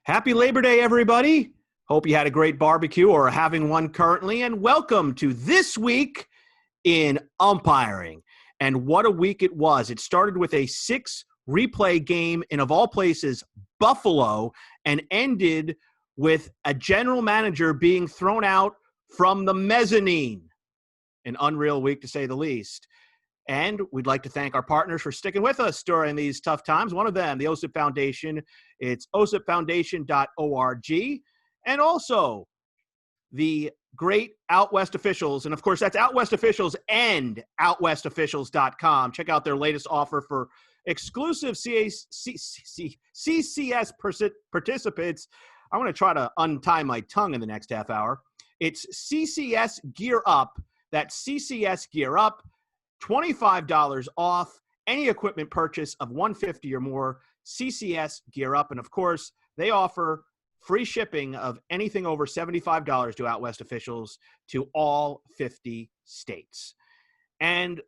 Happy Labor Day, everybody. Hope you had a great barbecue or are having one currently, and welcome to This Week in Umpiring. And what a week it was. It started with a 6-replay game in, of all places, Buffalo, and ended with a general manager being thrown out from the mezzanine. An unreal week, to say the least. And we'd like to thank our partners for sticking with us during these tough times. One of them, the OSIP Foundation. It's osipfoundation.org. And also the great Out West Officials. And, of course, that's Out West Officials and OutWestOfficials.com. Check out their latest offer for exclusive CCS participants. I'm going to try to untie my tongue in the next half hour. It's CCS Gear Up. That's CCS Gear Up. $25 off any equipment purchase of $150 or more. CCS Gear Up. And, of course, they offer free shipping of anything over $75 to Out West Officials to all 50 states. And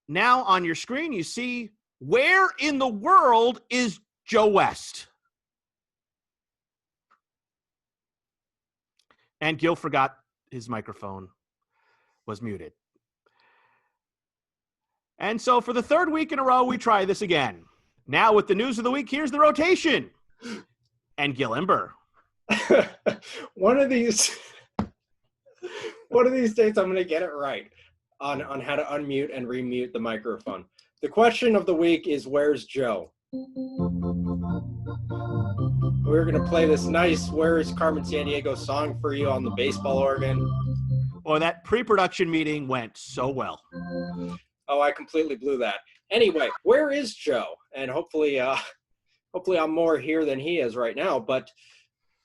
now on your screen, you see, where in the world is Joe West? And Gil forgot his microphone was muted. And so for the third week in a row, we try this again. Now with the news of the week, here's the rotation. And Gil Ember. One of these days I'm going to get it right on how to unmute and remute the microphone. The question of the week is, where's Joe? We're going to play this nice Where is Carmen Sandiego song for you on the baseball organ. Oh, that pre-production meeting went so well. Oh, I completely blew that. Anyway, where is Joe? And hopefully I'm more here than he is right now. But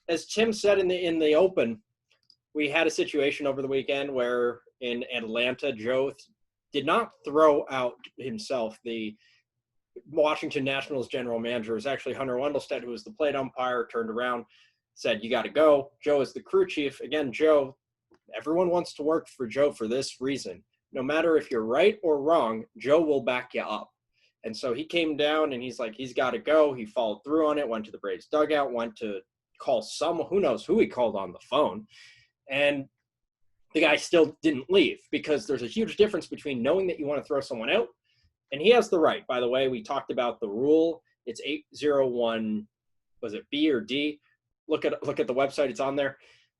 as Tim said in the open, we had a situation over the weekend where in Atlanta, Joe did not throw out himself. The Washington Nationals general manager was actually Hunter Wendelstedt, who was the plate umpire, turned around, said, "You got to go." Joe is the crew chief. Again, Joe, everyone wants to work for Joe for this reason. No matter if you're right or wrong, Joe will back you up. And so he came down and he's like, he's got to go. He followed through on it, went to the Braves dugout, went to call someone, who knows who he called on the phone. And the guy still didn't leave, because there's a huge difference between knowing that you want to throw someone out. And he has the right, by the way. We talked about the rule. It's 801, was it B or D? Look at the website, it's on there.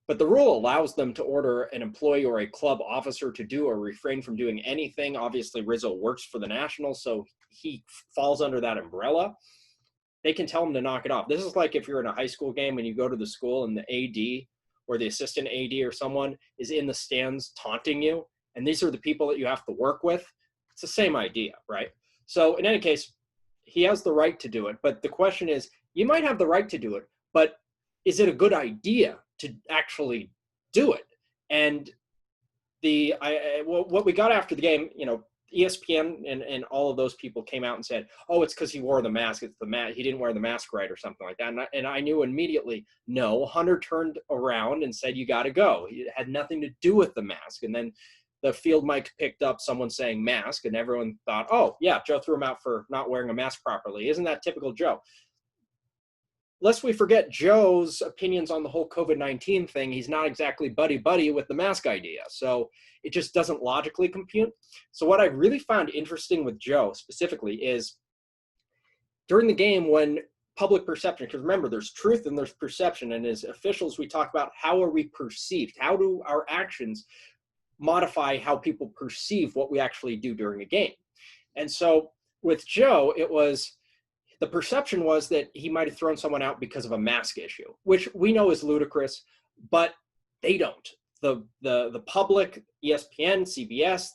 But the rule allows them to order an employee or a club officer to do or refrain from doing anything. Obviously, Rizzo works for the Nationals, so he falls under that umbrella. They can tell him to knock it off. This is like if you're in a high school game and you go to the school and the AD or the assistant AD or someone is in the stands taunting you, and these are the people that you have to work with. It's the same idea, right? So in any case, he has the right to do it. But the question is, you might have the right to do it, but is it a good idea to actually do it? And what we got after the game, ESPN and all of those people came out and said, "Oh, it's because he wore the mask. It's the mask. He didn't wear the mask right," or something like that. And I knew immediately, no. Hunter turned around and said, "You got to go." It had nothing to do with the mask. And then the field mic picked up someone saying mask, and everyone thought, "Oh, yeah, Joe threw him out for not wearing a mask properly. Isn't that typical Joe?" Lest we forget Joe's opinions on the whole COVID-19 thing, he's not exactly buddy-buddy with the mask idea. So it just doesn't logically compute. So what I really found interesting with Joe specifically is during the game when public perception, because remember, there's truth and there's perception. And as officials, we talk about how are we perceived? How do our actions modify how people perceive what we actually do during a game? And so with Joe, the perception was that he might have thrown someone out because of a mask issue, which we know is ludicrous, but they don't. The public, ESPN, CBS,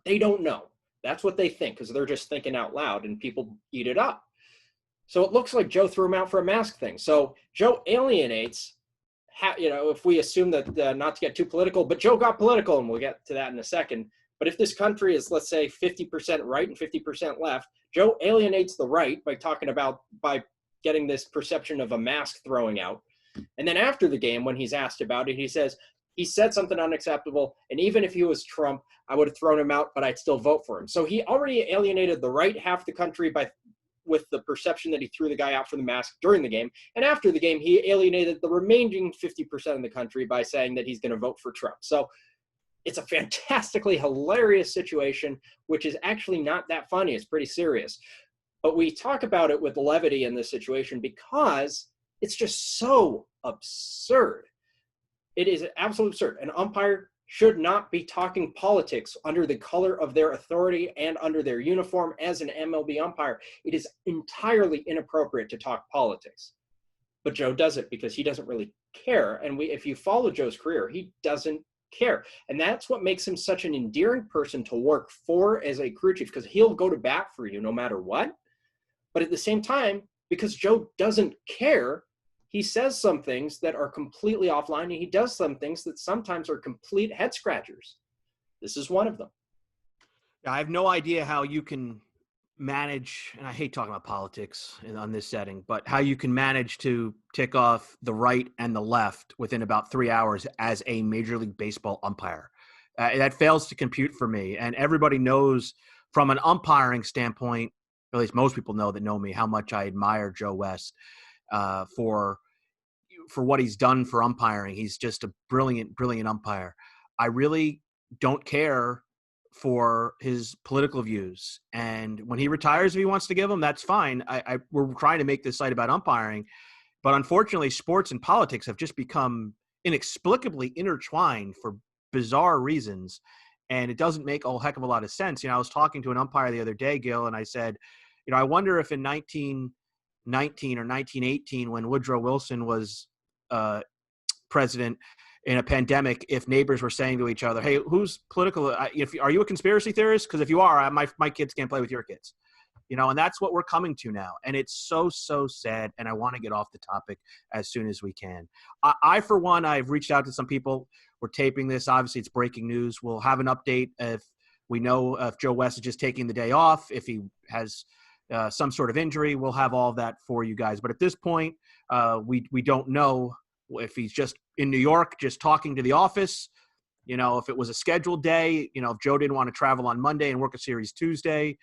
they don't know. That's what they think, because they're just thinking out loud, and people eat it up. So it looks like Joe threw him out for a mask thing. So Joe alienates, if we assume that, not to get too political, but Joe got political, and we'll get to that in a second. But if this country is, let's say, 50% right and 50% left, Joe alienates the right by getting this perception of a mask throwing out. And then after the game, when he's asked about it, he says, he said something unacceptable, and even if he was Trump, I would have thrown him out, but I'd still vote for him. So he already alienated the right half of the country by with the perception that he threw the guy out for the mask during the game. And after the game, he alienated the remaining 50% of the country by saying that he's going to vote for Trump. So it's a fantastically hilarious situation, which is actually not that funny. It's pretty serious. But we talk about it with levity in this situation because it's just so absurd. It is absolutely absurd. An umpire should not be talking politics under the color of their authority and under their uniform as an MLB umpire. It is entirely inappropriate to talk politics. But Joe does it because he doesn't really care. And if you follow Joe's career, he doesn't care. And that's what makes him such an endearing person to work for as a crew chief, because he'll go to bat for you no matter what. But at the same time, because Joe doesn't care, he says some things that are completely offline, and he does some things that sometimes are complete head scratchers. This is one of them. I have no idea how you can manage, and I hate talking about politics on this setting, but how you can manage to tick off the right and the left within about 3 hours as a Major League Baseball umpire. That fails to compute for me. And everybody knows from an umpiring standpoint, or at least most people know that know me, how much I admire Joe West for what he's done for umpiring. He's just a brilliant, brilliant umpire. I really don't care for his political views. And when he retires, if he wants to give them, that's fine. We're trying to make this site about umpiring, but unfortunately sports and politics have just become inexplicably intertwined for bizarre reasons. And it doesn't make a whole heck of a lot of sense. I was talking to an umpire the other day, Gil, and I said, I wonder if in 1919 or 1918, when Woodrow Wilson was president in a pandemic, if neighbors were saying to each other, hey, who's political? Are you a conspiracy theorist? Because if you are, my kids can't play with your kids. And that's what we're coming to now. And it's so, so sad. And I want to get off the topic as soon as we can. I, for one, I've reached out to some people. We're taping this. Obviously, it's breaking news. We'll have an update if we know if Joe West is just taking the day off, if he has some sort of injury. We'll have all of that for you guys. But at this point, we don't know if he's just in New York, just talking to the office, if it was a scheduled day, if Joe didn't want to travel on Monday and work a series Tuesday,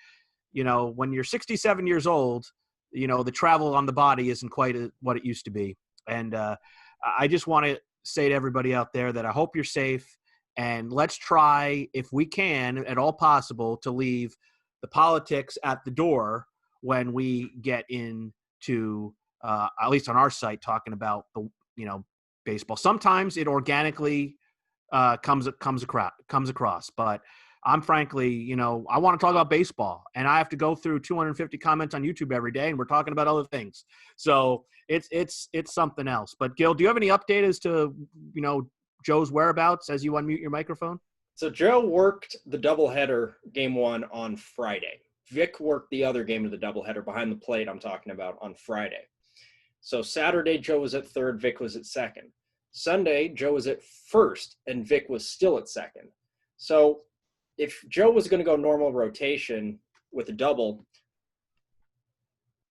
when you're 67 years old, the travel on the body isn't quite what it used to be. And I just want to say to everybody out there that I hope you're safe, and let's try, if we can, at all possible, to leave the politics at the door when we get into, at least on our site, talking about the, baseball. Sometimes it organically comes across, but I'm frankly, I want to talk about baseball, and I have to go through 250 comments on YouTube every day, and we're talking about other things. So it's something else. But Gil, do you have any update as to, Joe's whereabouts as you unmute your microphone? So Joe worked the doubleheader game one on Friday. Vic worked the other game of the doubleheader behind the plate I'm talking about on Friday. So Saturday, Joe was at third, Vic was at second. Sunday, Joe was at first, and Vic was still at second. So if Joe was going to go normal rotation with a double,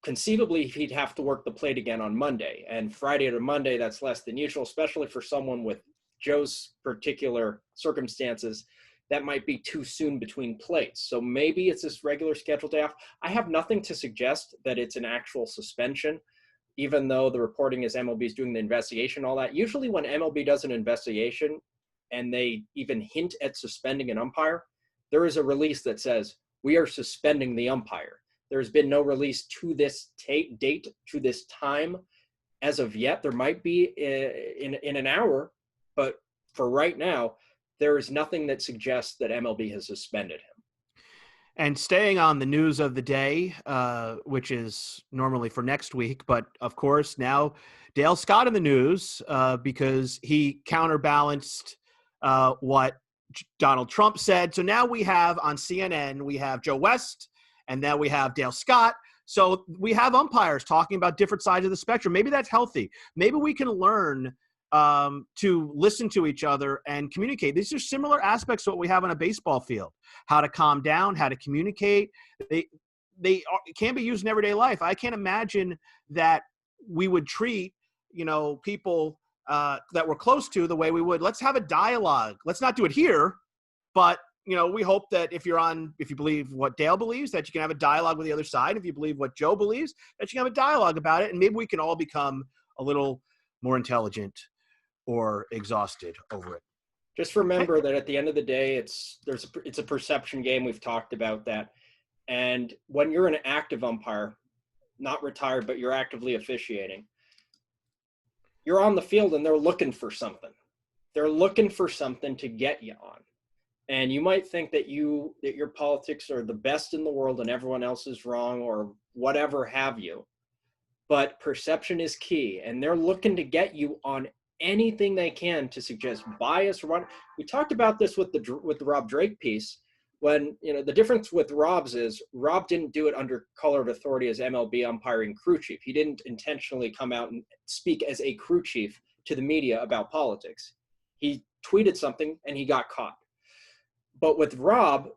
conceivably he'd have to work the plate again on Monday. And Friday to Monday, that's less than usual, especially for someone with Joe's particular circumstances. That might be too soon between plates. So maybe it's this regular scheduled day off. I have nothing to suggest that it's an actual suspension, even though the reporting is MLB is doing the investigation, all that. Usually when MLB does an investigation and they even hint at suspending an umpire, there is a release that says, we are suspending the umpire. There's been no release to this date, to this time as of yet. There might be in an hour, but for right now, there is nothing that suggests that MLB has suspended him. And staying on the news of the day, which is normally for next week, but of course now Dale Scott in the news because he counterbalanced what Donald Trump said. So now we have on CNN, we have Joe West, and then we have Dale Scott. So we have umpires talking about different sides of the spectrum. Maybe that's healthy. Maybe we can learn to listen to each other and communicate. These are similar aspects to what we have on a baseball field. How to calm down, how to communicate. They can be used in everyday life. I can't imagine that we would treat, people that we're close to the way we would. Let's have a dialogue. Let's not do it here, but we hope that if you believe what Dale believes, that you can have a dialogue with the other side. If you believe what Joe believes, that you can have a dialogue about it. And maybe we can all become a little more intelligent or exhausted over it. Just remember that at the end of the day, it's a perception game. We've talked about that. And when you're an active umpire, not retired, but you're actively officiating, you're on the field and they're looking for something. They're looking for something to get you on. And you might think that your politics are the best in the world and everyone else is wrong or whatever have you. But perception is key. And they're looking to get you on anything they can to suggest bias or what. We talked about this with the Rob Drake piece. When, the difference with Rob's is Rob didn't do it under color of authority as MLB umpiring crew chief. He didn't intentionally come out and speak as a crew chief to the media about politics. He tweeted something and he got caught. But with Rob,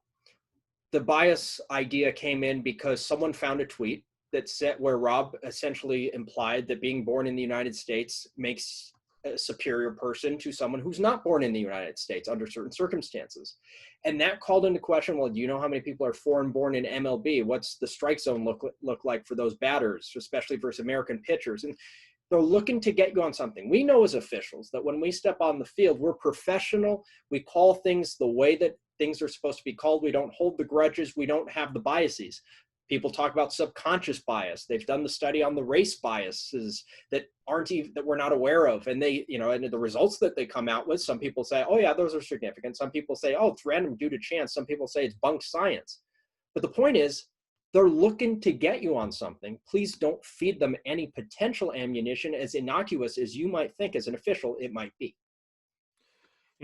the bias idea came in because someone found a tweet that said where Rob essentially implied that being born in the United States makes a superior person to someone who's not born in the United States under certain circumstances. And that called into question, well, do you know how many people are foreign born in MLB? What's the strike zone look like for those batters, especially versus American pitchers? And they're looking to get you on something. We know as officials that when we step on the field, we're professional. We call things the way that things are supposed to be called. We don't hold the grudges. We don't have the biases. People talk about subconscious bias. They've done the study on the race biases that we're not aware of. And they, and the results that they come out with, some people say, oh yeah, those are significant. Some people say, oh, it's random due to chance. Some people say it's bunk science. But the point is, they're looking to get you on something. Please don't feed them any potential ammunition, as innocuous as you might think as an official it might be.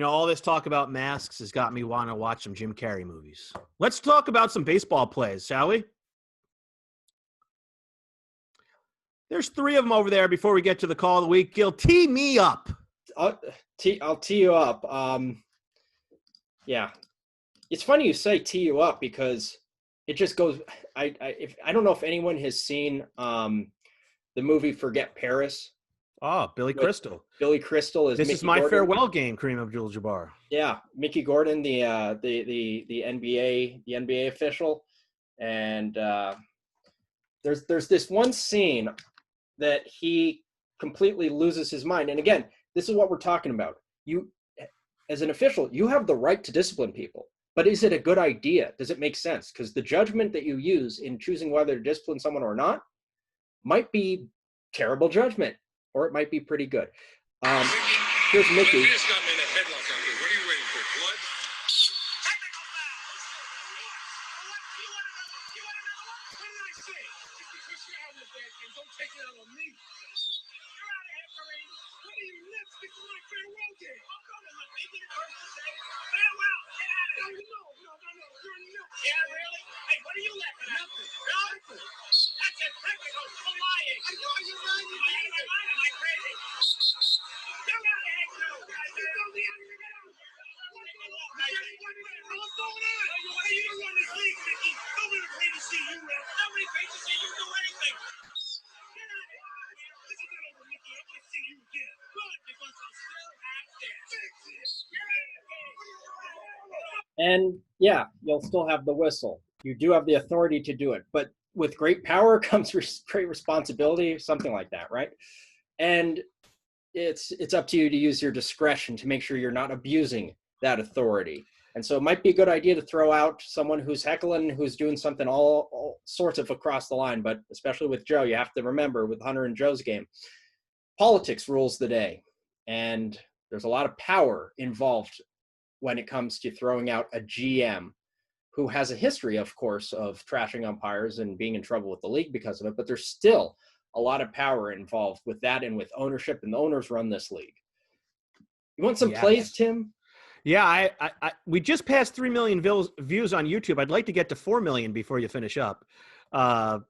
All this talk about masks has got me wanting to watch some Jim Carrey movies. Let's talk about some baseball plays, shall we? There's 3 of them over there before we get to the call of the week. Gil, tee me up. I'll tee you up. Yeah. It's funny you say tee you up because it just goes – I don't know if anyone has seen the movie Forget Paris. Oh, Billy Crystal. Billy Crystal is This Mickey is my Gordon. farewell game, Kareem Abdul-Jabbar. Yeah, Mickey Gordon, the NBA official, and there's this one scene that he completely loses his mind. And again, this is what we're talking about. You, as an official, you have the right to discipline people, but is it a good idea? Does it make sense? Because the judgment that you use in choosing whether to discipline someone or not might be terrible judgment, or it might be pretty good. Here's Mickey. You just got me in a headlock out there. What are you waiting for? Blood? Technical foul! You want another one? What did I say? Just because you're having a bad game, don't take it out on me. You're out of here, Kareem. What are you nuts? This is my farewell game. I'm coming. Look, make it first to say farewell. Get out of here. No. You're nuts. Yeah, really? Hey, what are you laughing at? Nothing. Nothing. That's a technical flying. I know you're lying. Am I crazy? You're out of here, too. You're going out. What's going on? Hey, you don't run this league, Mickey. Nobody paid to see you, man. Nobody paid to see you do anything. Get out of here. This is not over, Mickey. I'm going to see you again. Good, because I'll still have this. Fix this. You're out of here. And yeah, you'll still have the whistle. You do have the authority to do it, but with great power comes great responsibility, something like that, right? And it's up to you to use your discretion to make sure you're not abusing that authority. And so it might be a good idea to throw out someone who's heckling, who's doing something all sorts of across the line. But especially with Joe, you have to remember with Hunter and Joe's game, politics rules the day. And there's a lot of power involved when it comes to throwing out a GM who has a history, of course, of trashing umpires and being in trouble with the league because of it. But there's still a lot of power involved with that and with ownership, and the owners run this league. You want some plays, Tim? Yeah, we just passed 3 million views on YouTube. I'd like to get to 4 million before you finish up. If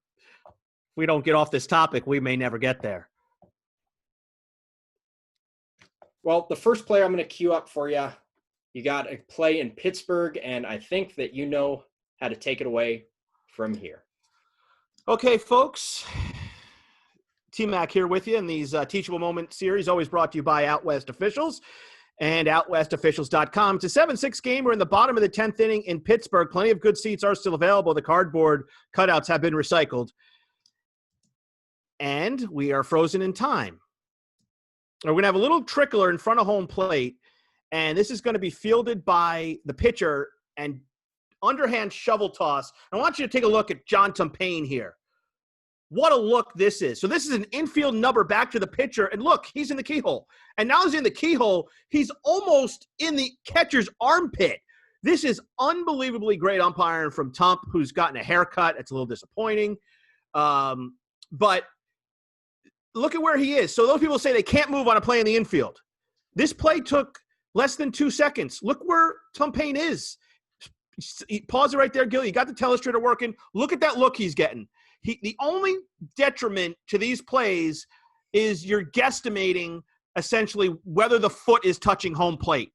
we don't get off this topic, we may never get there. Well, the first player I'm going to queue up for you, you got a play in Pittsburgh, and I think that you know how to take it away from here. Okay, folks. Tmac here with you in these Teachable Moment series, always brought to you by Out West Officials. and OutWestOfficials.com. It's a 7-6 game. We're in the bottom of the 10th inning in Pittsburgh. Plenty of good seats are still available. The cardboard cutouts have been recycled. And we are frozen in time. We're going to have a little trickler in front of home plate, and this is going to be fielded by the pitcher and underhand shovel toss. I want you to take a look at John Tumpain here. What a look this is. So this is an infield number back to the pitcher, and look, he's in the keyhole. And now he's in the keyhole. He's almost in the catcher's armpit. This is unbelievably great umpiring from Tump, who's gotten a haircut. It's a little disappointing. But look at where he is. So those people say they can't move on a play in the infield. This play took less than 2 seconds. Look where Tumpain is. Pause it right there, Gil. You got the telestrator working. Look at that look he's getting. The only detriment to these plays is you're guesstimating essentially whether the foot is touching home plate.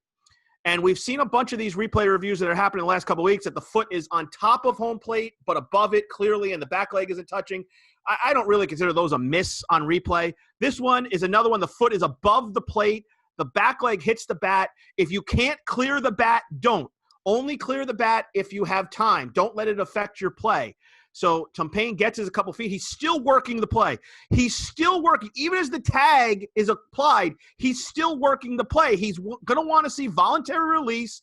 And we've seen a bunch of these replay reviews that are happening in the last couple of weeks that the foot is on top of home plate, but above it clearly, and the back leg isn't touching. I don't really consider those a miss on replay. This one is another one. The foot is above the plate. The back leg hits the bat. If you can't clear the bat, don't. Only clear the bat if you have time. Don't let it affect your play. So Tumpain gets his a couple feet. He's still working the play. He's still working. Even as the tag is applied, he's still working the play. He's going to want to see voluntary release,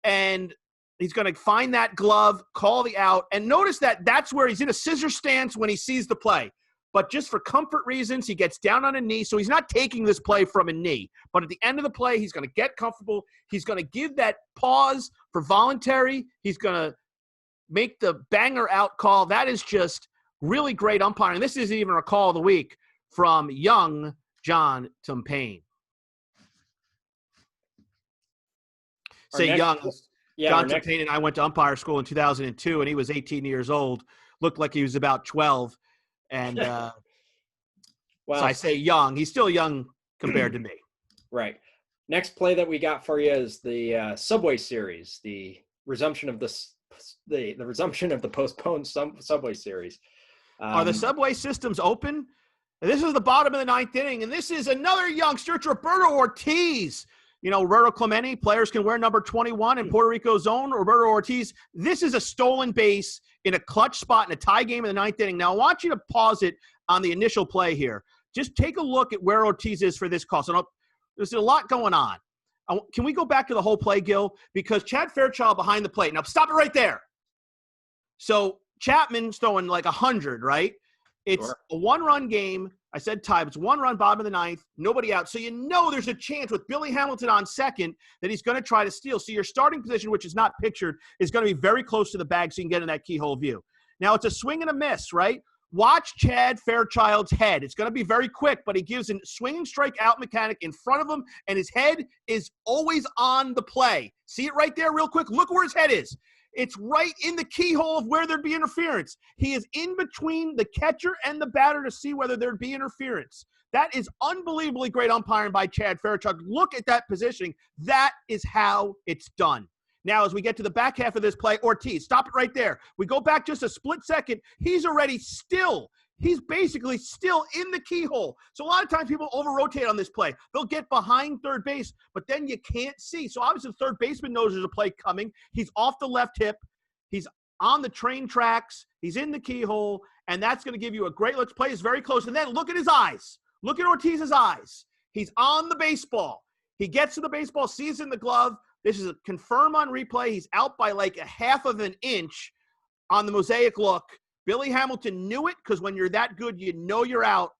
and he's going to find that glove, call the out. And notice that that's where he's in a scissor stance when he sees the play. But just for comfort reasons, he gets down on a knee. So he's not taking this play from a knee. But at the end of the play, he's going to get comfortable. He's going to give that pause for voluntary. He's going to make the banger out call. That is just really great umpiring. This isn't even a call of the week from young John Tumpain. Say young. John Tumpain and I went to umpire school in 2002, and he was 18 years old. Looked like he was about 12. And Well, so I say young. He's still young compared to me. Right. Next play that we got for you is the Subway Series, the resumption of the resumption of the postponed Subway Series. Are the Subway systems open? And this is the bottom of the 9th inning, and this is another youngster, it's Roberto Ortiz. You know, Roberto Clemente, players can wear number 21 in Puerto Rico's own. Roberto Ortiz, this is a stolen base in a clutch spot in a tie game in the 9th inning. Now, I want you to pause it on the initial play here. Just take a look at where Ortiz is for this call. So there's a lot going on. Can we go back to the whole play, Gil? Because Chad Fairchild behind the plate. Now, stop it right there. So Chapman's throwing like 100, right? It's a one-run game. I said tie. It's 1 run, bottom of the 9th, nobody out. So you know there's a chance with Billy Hamilton on second that he's going to try to steal. So your starting position, which is not pictured, is going to be very close to the bag so you can get in that keyhole view. Now, it's a swing and a miss, right? Watch Chad Fairchild's head. It's going to be very quick, but he gives a swinging strike out mechanic in front of him, and his head is always on the play. See it right there real quick? Look where his head is. It's right in the keyhole of where there'd be interference. He is in between the catcher and the batter to see whether there'd be interference. That is unbelievably great umpiring by Chad Fairchild. Look at that positioning. That is how it's done. Now, as we get to the back half of this play, Ortiz, stop it right there. We go back just a split second. He's already still. He's basically still in the keyhole. So a lot of times people over-rotate on this play. They'll get behind third base, but then you can't see. So obviously the third baseman knows there's a play coming. He's off the left hip. He's on the train tracks. He's in the keyhole, and that's going to give you a great look. Play is very close. And then look at his eyes. Look at Ortiz's eyes. He's on the baseball. He gets to the baseball, sees in the glove. This is a confirm on replay. He's out by like a half of an inch on the mosaic look. Billy Hamilton knew it because when you're that good, you know you're out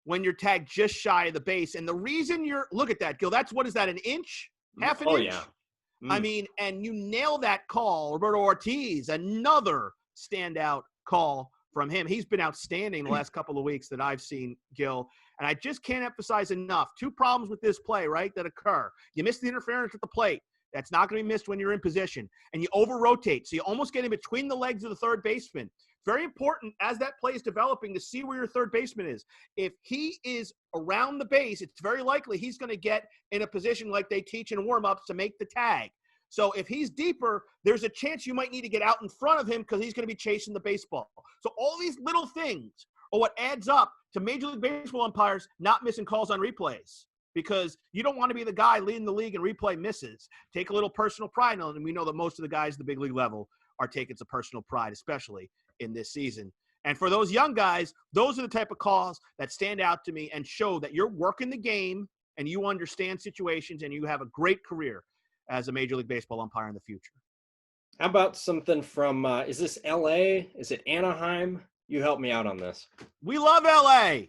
when you're tagged just shy of the base. And the reason look at that, Gil, that's, what is that, an inch? Half an inch? Yeah. I mean, and you nail that call. Roberto Ortiz, another standout call from him. He's been outstanding the last couple of weeks that I've seen, Gil. And I just can't emphasize enough. 2 problems with this play, right, that occur. You miss the interference at the plate. That's not going to be missed when you're in position. And you over-rotate, so you almost get in between the legs of the third baseman. Very important as that play is developing to see where your third baseman is. If he is around the base, it's very likely he's going to get in a position like they teach in warm-ups to make the tag. So if he's deeper, there's a chance you might need to get out in front of him because he's going to be chasing the baseball. So all these little things are what adds up to Major League Baseball umpires not missing calls on replays. because you don't want to be the guy leading the league in replay misses. Take a little personal pride in it, and we know that most of the guys at the big league level are taking some personal pride, especially in this season. And for those young guys, those are the type of calls that stand out to me and show that you're working the game and you understand situations and you have a great career as a Major League Baseball umpire in the future. How about something from, is this LA? Is it Anaheim? You help me out on this. We love LA.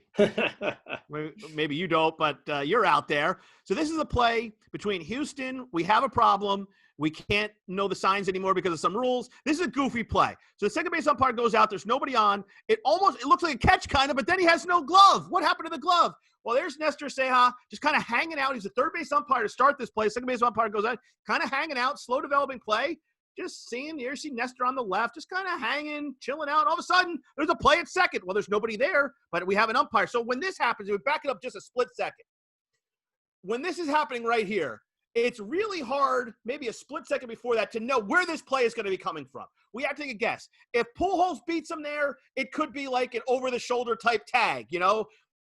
Maybe you don't, but you're out there. So this is a play between Houston. We have a problem. We can't know the signs anymore because of some rules. This is a goofy play. So the second base umpire goes out. There's nobody on. It looks like a catch kind of, but then he has no glove. What happened to the glove? Well, there's Nestor Ceja just kind of hanging out. He's a third base umpire to start this play. Second base umpire goes out, kind of hanging out, slow developing play. Just seeing here, see Nestor on the left, just kind of hanging, chilling out. All of a sudden, there's a play at second. Well, there's nobody there, but we have an umpire. So when this happens, we back it up just a split second. When this is happening right here, it's really hard, maybe a split second before that, to know where this play is going to be coming from. We have to take a guess. If Pujols beats him there, it could be like an over-the-shoulder type tag, you know.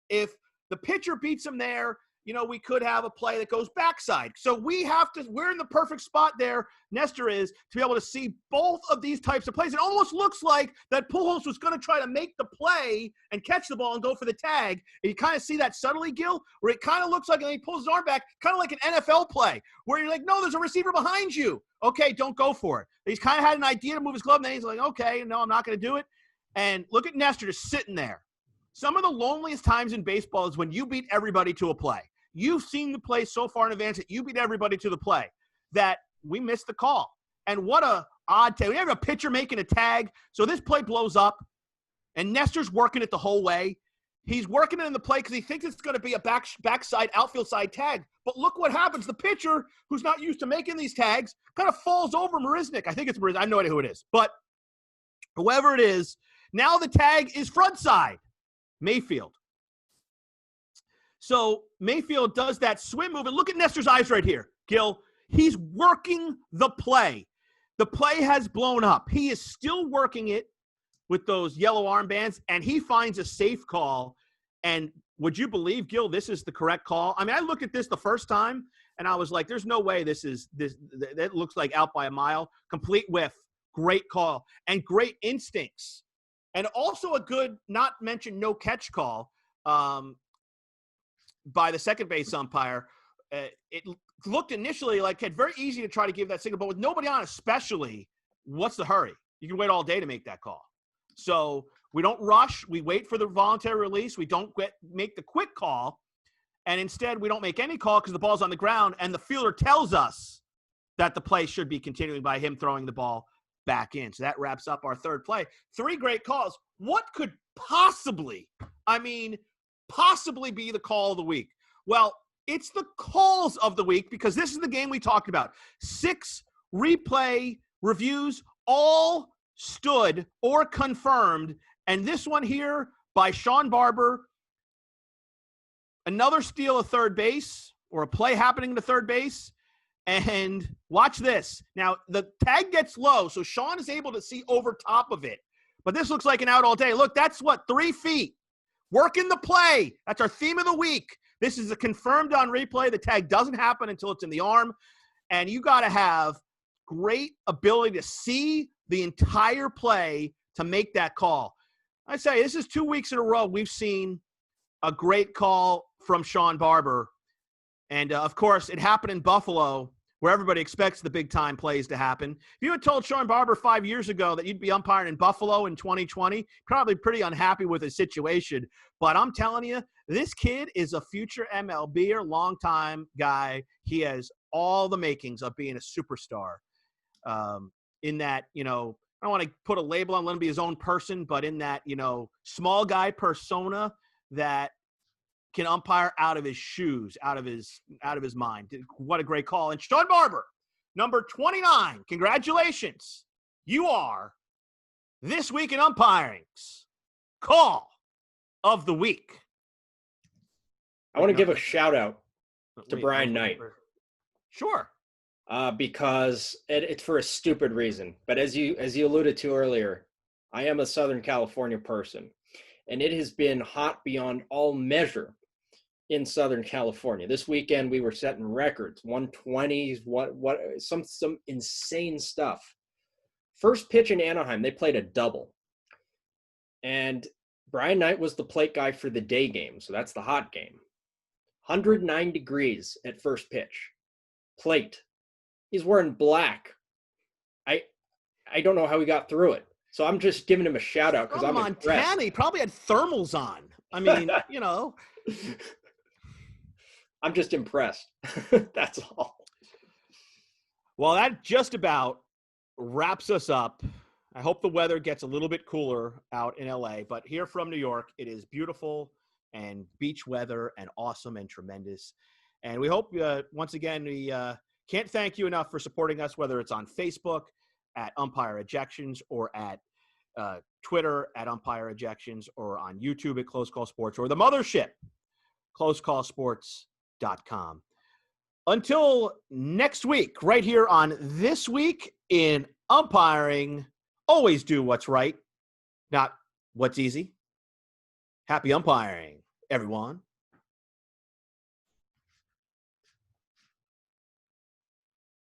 If the pitcher beats him there, you know, we could have a play that goes backside. So we're in the perfect spot there, Nestor is, to be able to see both of these types of plays. It almost looks like that Pujols was going to try to make the play and catch the ball and go for the tag. And you kind of see that subtly, Gil, where it kind of looks like, and he pulls his arm back, kind of like an NFL play, where you're like, no, there's a receiver behind you. Okay, don't go for it. He's kind of had an idea to move his glove, and then he's like, okay, no, I'm not going to do it. And look at Nestor just sitting there. Some of the loneliest times in baseball is when you beat everybody to a play. You've seen the play so far in advance that you beat everybody to the play that we missed the call. And what a odd tag. We have a pitcher making a tag. So this play blows up, and Nestor's working it the whole way. He's working it in the play because he thinks it's going to be a backside, outfield side tag. But look what happens. The pitcher, who's not used to making these tags, kind of falls over Marisnik. I think it's Marisnik. I have no idea who it is. But whoever it is, now the tag is front side, Mayfield. So Mayfield does that swim move. And look at Nestor's eyes right here, Gil. He's working the play. The play has blown up. He is still working it with those yellow armbands, and he finds a safe call. And would you believe, Gil, this is the correct call? I mean, I looked at this the first time, and I was like, there's no way that looks like out by a mile. Complete whiff. Great call. And great instincts. And also a good, not mentioned, no catch call. By the second base umpire. It looked initially like it's very easy to try to give that signal, but with nobody on especially, what's the hurry? You can wait all day to make that call. So we don't rush. We wait for the voluntary release. We don't make the quick call, and instead we don't make any call because the ball's on the ground, and the fielder tells us that the play should be continuing by him throwing the ball back in. So that wraps up our third play. 3 great calls. What could possibly be the call of the week? Well, it's the calls of the week because this is the game we talked about. 6 replay reviews, all stood or confirmed. And this one here by Sean Barber, another steal of third base or a play happening to third base. And watch this. Now, the tag gets low, so Sean is able to see over top of it. But this looks like an out all day. Look, that's 3 feet. Working the play. That's our theme of the week. This is a confirmed on replay. The tag doesn't happen until it's in the arm. And you got to have great ability to see the entire play to make that call. I say this is 2 weeks in a row we've seen a great call from Sean Barber. And, of course, it happened in Buffalo where everybody expects the big-time plays to happen. If you had told Sean Barber 5 years ago that you'd be umpiring in Buffalo in 2020, probably pretty unhappy with his situation. But I'm telling you, this kid is a future MLBer, long-time guy. He has all the makings of being a superstar in that, I don't want to put a label on, let him be his own person, but in that, small guy persona that can umpire out of his shoes, out of his mind. What a great call. And Sean Barber, number 29, congratulations. You are This Week in Umpiring's Call of the Week. I want to give a shout out to Brian Knight. Sure. Because it's for a stupid reason. But as you alluded to earlier, I am a Southern California person, and it has been hot beyond all measure in Southern California. This weekend we were setting records, 120s, some insane stuff. First pitch in Anaheim, they played a double. And Brian Knight was the plate guy for the day game, so that's the hot game. 109 degrees at first pitch. Plate. He's wearing black. I don't know how he got through it. So I'm just giving him a shout out because I'm Montana. impressed. He probably had thermals on. I mean, you know. I'm just impressed. That's all. Well, that just about wraps us up. I hope the weather gets a little bit cooler out in LA, but here from New York, it is beautiful and beach weather and awesome and tremendous. And we hope, once again, we can't thank you enough for supporting us, whether it's on Facebook at Umpire Ejections or at Twitter at Umpire Ejections or on YouTube at Close Call Sports or the mothership, closecallsports.com. Until next week, right here on This Week in Umpiring, always do what's right, not what's easy. Happy umpiring, everyone.